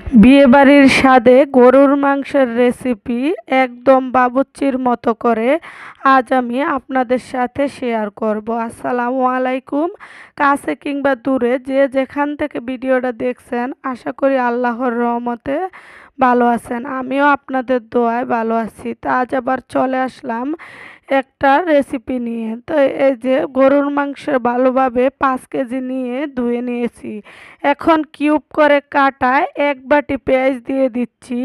বিয়েবাড়ির স্বাদে গরুর মাংসের রেসিপি একদম বাবুর্চির মতো করে আজ আমি আপনাদের সাথে শেয়ার করব। আসসালামু আলাইকুম। কাছে কিংবা দূরে যে যেখান থেকে ভিডিওটা দেখছেন, আশা করি আল্লাহর রহমতে ভালো আছেন। আমিও আপনাদের দোয়ায় ভালো আছি। তা আজ আবার চলে আসলাম একটা রেসিপি নিয়ে। তো এই যে গরুর মাংস ভালোভাবে 5 কেজি নিয়ে ধুয়ে নিয়েছি। এখন কিউব করে কাটায় 1 বাটি পেঁয়াজ দিয়ে দিচ্ছি।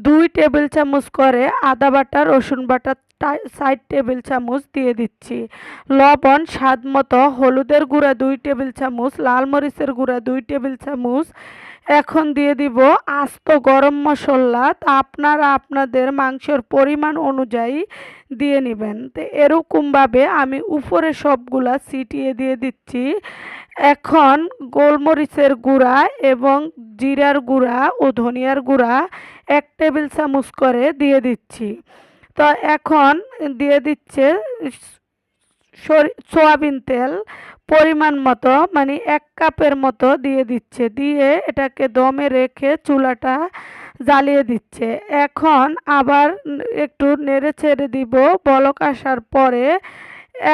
2 টেবিল চামচ করে আদা বাটা, রসুন বাটা 4 টেবিল চামচ দিয়ে দিচ্ছি। লবণ স্বাদ মতো, হলুদের গুঁড়া 2 টেবিল চামচ, লাল মরিচের গুঁড়া 2 টেবিল চামচ। এখন দিয়ে দিব আস্ত গরম মশলা। তা আপনারা আপনাদের মাংসের পরিমাণ অনুযায়ী দিয়ে নেবেন। তো এরকমভাবে আমি উপরে সবগুলা ছিটিয়ে দিয়ে দিচ্ছি। এখন গোলমরিচের গুঁড়া এবং জিরার গুঁড়া ও ধনিয়ার গুঁড়া 1 টেবিল চামচ করে দিয়ে দিচ্ছি। তো এখন দিয়ে দিচ্ছে সয়াবিন তেল পরিমাণ মতো, মানে 1 কাপের মতো দিয়ে দিচ্ছে। দিয়ে এটাকে দমে রেখে চুলাটা জ্বালিয়ে দিচ্ছে। এখন আবার একটু নেড়ে ছেড়ে দিব বলক আসার পরে।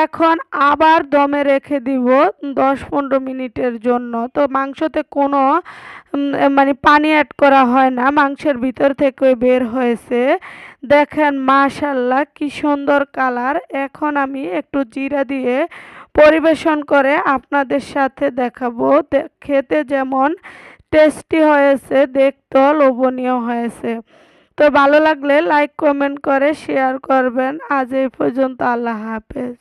এখন আবার দমে রেখে দিব 10-15 মিনিটের জন্য। তো মাংসতে কোনো মানে পানি অ্যাড করা হয় না, মাংসের ভিতর থেকে বের হয়েছে। দেখেন মাশাআল্লাহ কি সুন্দর কালার। এখন আমি একটু জিরা দিয়ে পরিবেশন করে আপনাদের সাথে দেখাবো। খেতে যেমন টেস্টি হয়েছে, দেখতেও লোভনীয় হয়েছে। তো ভালো লাগলে লাইক কমেন্ট করে শেয়ার করবেন। আজ এই পর্যন্ত, আল্লাহ হাফেজ।